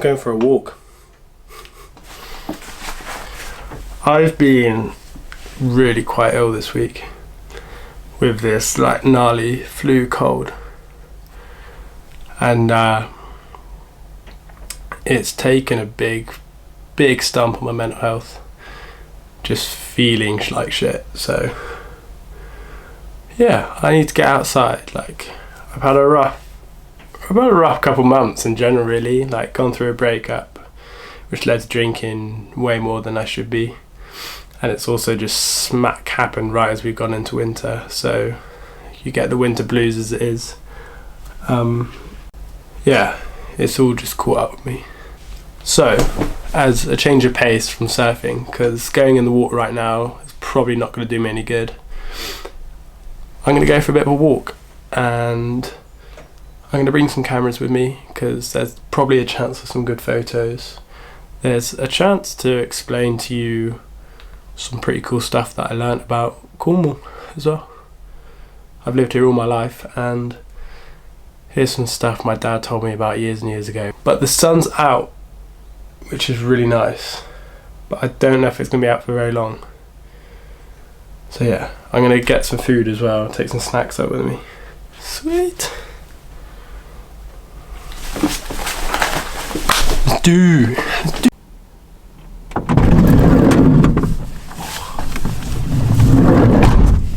going for a walk. I've been really quite ill this week with this like gnarly flu cold, and it's taken a big stump on my mental health, just feeling like shit. So yeah, I need to get outside. Like, I've had a rough couple months in general, really. Like, gone through a breakup which led to drinking way more than I should be, and it's also just smack happened right as we've gone into winter, so you get the winter blues as it is. Yeah, it's all just caught up with me. So, as a change of pace from surfing, because going in the water right now is probably not going to do me any good, I'm going to go for a bit of a walk, and I'm going to bring some cameras with me because there's probably a chance for some good photos. There's a chance to explain to you some pretty cool stuff that I learnt about Cornwall as well. I've lived here all my life, and here's some stuff my dad told me about years and years ago. But the sun's out, which is really nice, but I don't know if it's going to be out for very long. So yeah, I'm going to get some food as well, take some snacks up with me. Sweet. Let's do.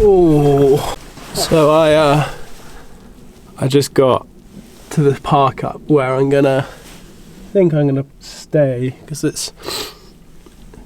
Oh, so I just got to the park up where I'm gonna stay because it's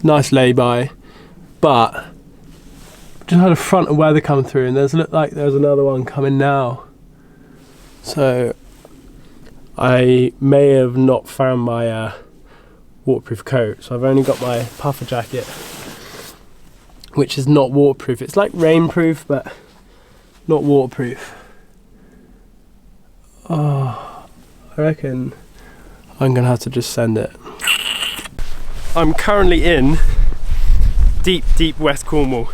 nice lay-by, but just had a front of weather come through, and looked like there's another one coming now. So I may have not found my waterproof coat, so I've only got my puffer jacket, which is not waterproof. It's like rainproof, but not waterproof. Oh, I reckon I'm gonna have to just send it. I'm currently in deep West Cornwall.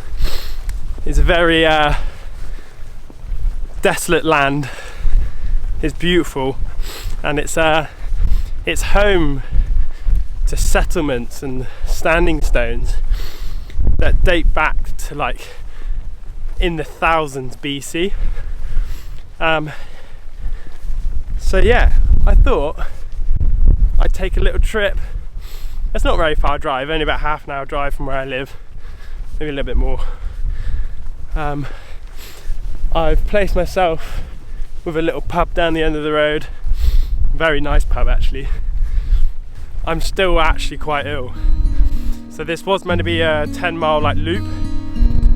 It's a very desolate land. It's beautiful, and it's home to settlements and standing stones that date back to like in the thousands BC. So yeah, I thought I'd take a little trip. It's not a very far drive, only about half an hour drive from where I live, maybe a little bit more. I've placed myself with a little pub down the end of the road. Very nice pub, actually. I'm still actually quite ill, so this was meant to be a 10-mile like loop,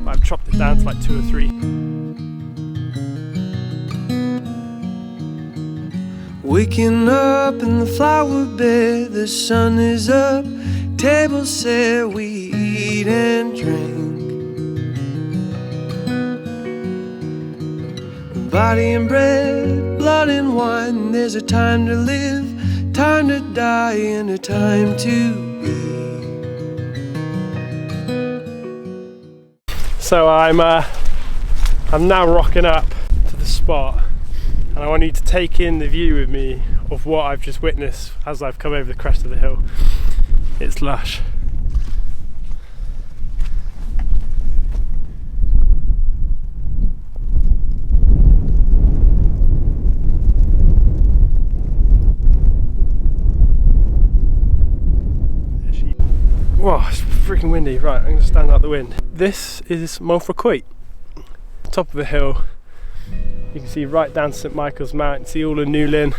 but I've chopped it down to like 2 or 3. Waking up in the flower bed, the sun is up, table set, we eat and drink. Body and bread, blood and wine, there's a time to live, time to die, and a time to be. So I'm now rocking up to the spot, and I want you to take in the view with me of what I've just witnessed as I've come over the crest of the hill. It's lush. Wow, it's freaking windy. Right, I'm going to stand out the wind. This is YEWWW, top of a hill. You can see right down to St Michael's Mount, you can see all of Newlyn, you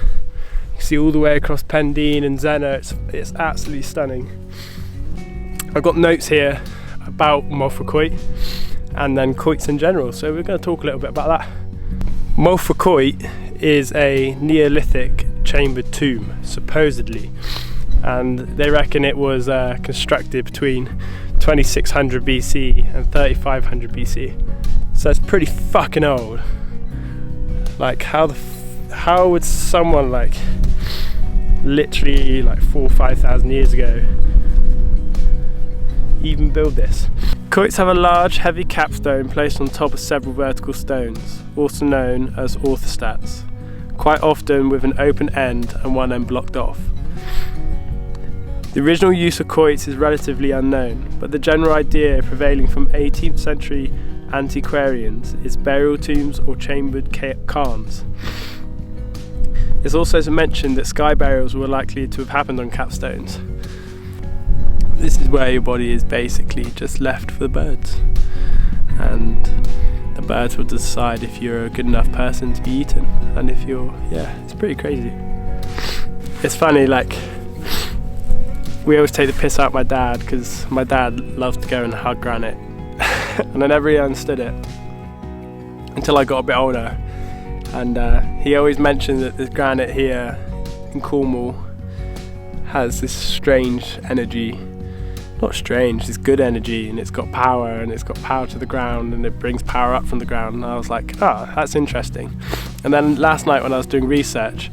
can see all the way across Pendine and Zena. It's absolutely stunning. I've got notes here about YEWWW and then quoits in general, so we're going to talk a little bit about that. YEWWW is a Neolithic chambered tomb, supposedly, and they reckon it was constructed between 2600 BC and 3500 BC, so it's pretty fucking old. Like, how would someone like literally like 4,000 or 5,000 years ago even build this? Quoits have a large heavy capstone placed on top of several vertical stones, also known as orthostats, quite often with an open end and one end blocked off. The original use of quoits is relatively unknown, but the general idea prevailing from 18th century antiquarians is burial tombs or chambered cairns. It's also mentioned that sky burials were likely to have happened on capstones. This is where your body is basically just left for the birds, and the birds will decide if you're a good enough person to be eaten, and if you're, it's pretty crazy. It's funny, like, we always take the piss out of my dad because my dad loves to go and hug granite and I never really understood it until I got a bit older, and he always mentioned that the granite here in Cornwall has this strange energy. Not strange, it's good energy, and it's got power, and it's got power to the ground, and it brings power up from the ground. And I was like, that's interesting. And then last night when I was doing research,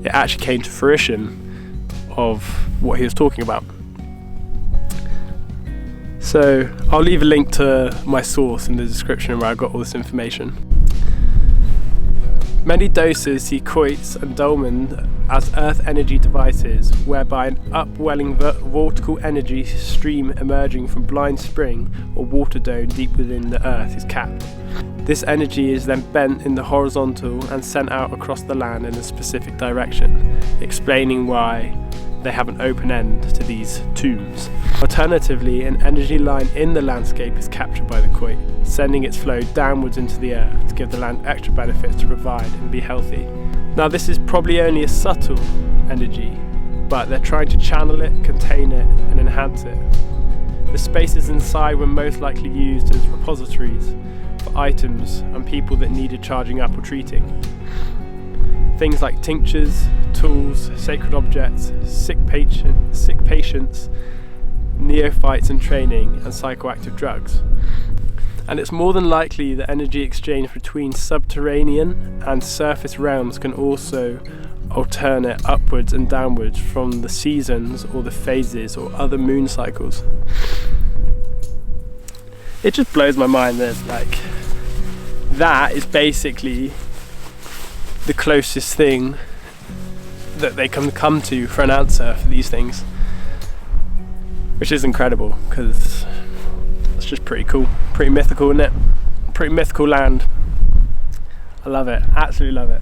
it actually came to fruition of what he was talking about. So I'll leave a link to my source in the description where I got all this information. Many doses see quoits and dolmen as earth energy devices, whereby an upwelling vortical energy stream emerging from blind spring or water dome deep within the earth is capped. This energy is then bent in the horizontal and sent out across the land in a specific direction, explaining why they have an open end to these tombs. Alternatively, an energy line in the landscape is captured by the quoit, sending its flow downwards into the earth to give the land extra benefits to provide and be healthy. Now, this is probably only a subtle energy, but they're trying to channel it, contain it, and enhance it. The spaces inside were most likely used as repositories for items and people that needed charging up or treating. Things like tinctures, tools, sacred objects, sick patients, neophytes in training, and psychoactive drugs. And it's more than likely that energy exchange between subterranean and surface realms can also alternate upwards and downwards from the seasons or the phases or other moon cycles. It just blows my mind that, like, that is basically the closest thing that they can come to for an answer for these things, which is incredible because it's just pretty cool, pretty mythical, isn't it? Pretty mythical land. I love it, absolutely love it.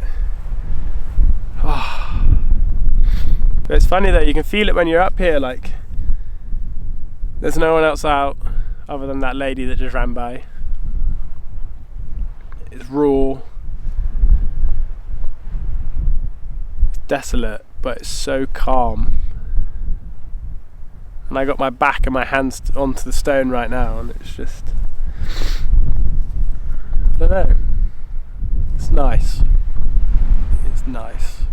But it's funny though, you can feel it when you're up here, like there's no one else out other than that lady that just ran by. It's raw, desolate, but it's so calm. And I got my back and my hands onto the stone right now, and it's just, I don't know, it's nice. It's nice.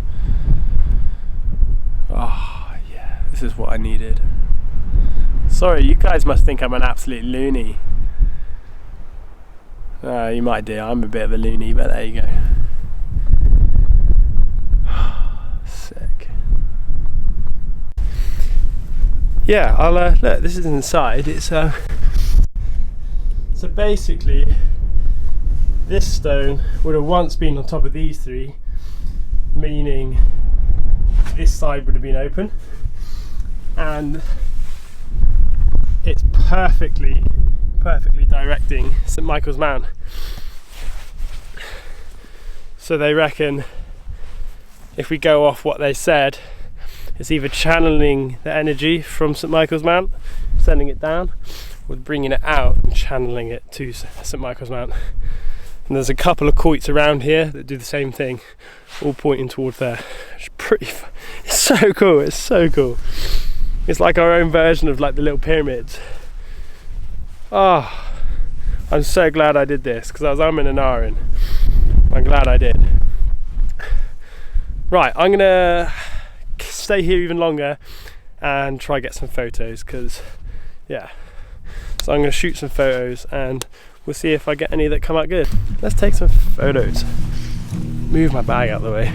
Oh yeah, this is what I needed. Sorry, you guys must think I'm an absolute loony. You might do, I'm a bit of a loony, but there you go. Sick. Yeah, I'll look, this is inside. It's so basically this stone would have once been on top of these three, meaning this side would have been open, and it's perfectly directing St Michael's Mount. So they reckon if we go off what they said, it's either channeling the energy from St Michael's Mount, sending it down, or bringing it out and channeling it to St Michael's Mount. And there's a couple of quoits around here that do the same thing, all pointing towards there. It's it's so cool, it's so cool. It's like our own version of like the little pyramids. I'm so glad I did this, because I was umming and ahhing. I'm glad I did. Right, I'm gonna stay here even longer and try get some photos, because yeah. So I'm gonna shoot some photos and we'll see if I get any that come out good. Let's take some photos. Move my bag out of the way.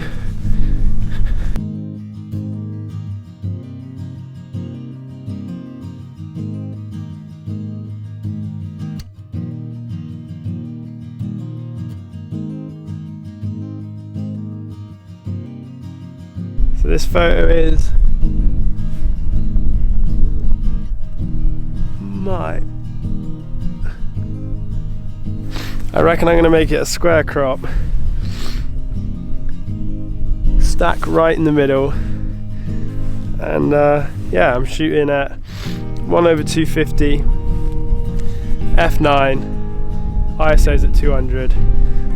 So this photo is reckon I'm going to make it a square crop. Stack right in the middle. And yeah, I'm shooting at 1/250, f9, ISO's at 200.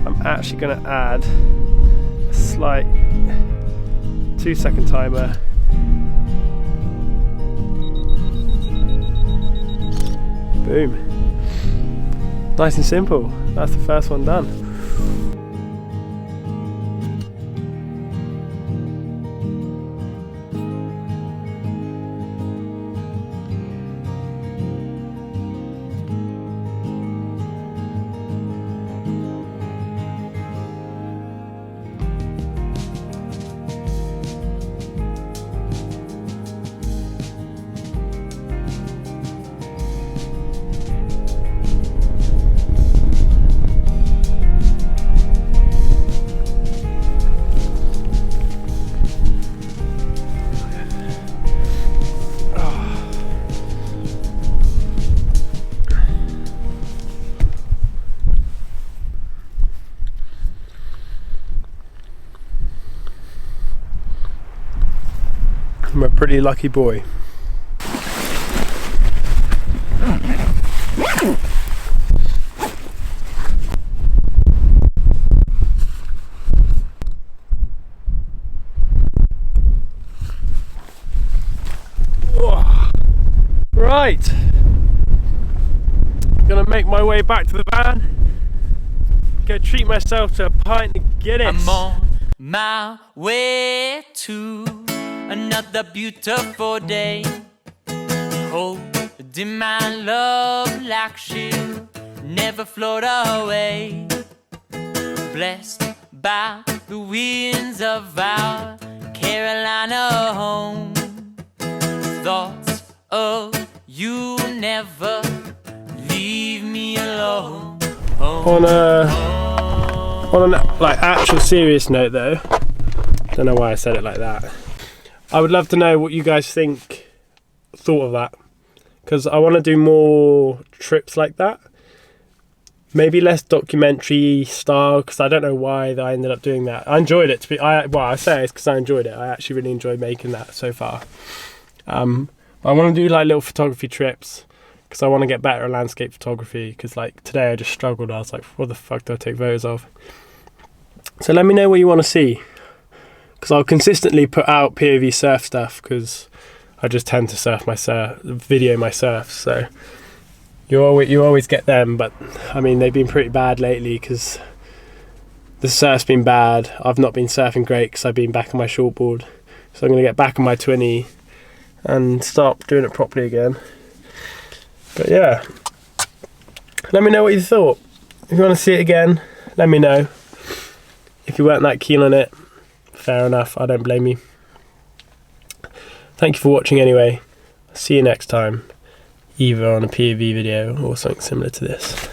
I'm actually going to add a slight 2-second timer. Boom. Nice and simple. That's the first one done. I'm a pretty lucky boy. Right, gonna make my way back to the van, go treat myself to a pint of Guinness. I'm on my way to another beautiful day. Holding my love like she'll never float away. Blessed by the winds of our Carolina home. Thoughts of you never leave me alone. On an like actual serious note though, don't know why I said it like that, I would love to know what you guys thought of that, because I want to do more trips like that, maybe less documentary style, because I don't know why I ended up doing that. I enjoyed it, I say it's because I enjoyed it. I actually really enjoyed making that so far. I want to do like little photography trips, because I want to get better at landscape photography, because like today I just struggled. I was like, what the fuck do I take photos of? So let me know what you want to see, because I'll consistently put out POV surf stuff, because I just tend to video my surfs, so you always get them. But I mean, they've been pretty bad lately because the surf's been bad. I've not been surfing great because I've been back on my shortboard, so I'm going to get back on my 20 and start doing it properly again. But yeah, let me know what you thought. If you want to see it again, let me know. If you weren't that keen on it, fair enough, I don't blame you. Thank you for watching anyway. See you next time, either on a POV video or something similar to this.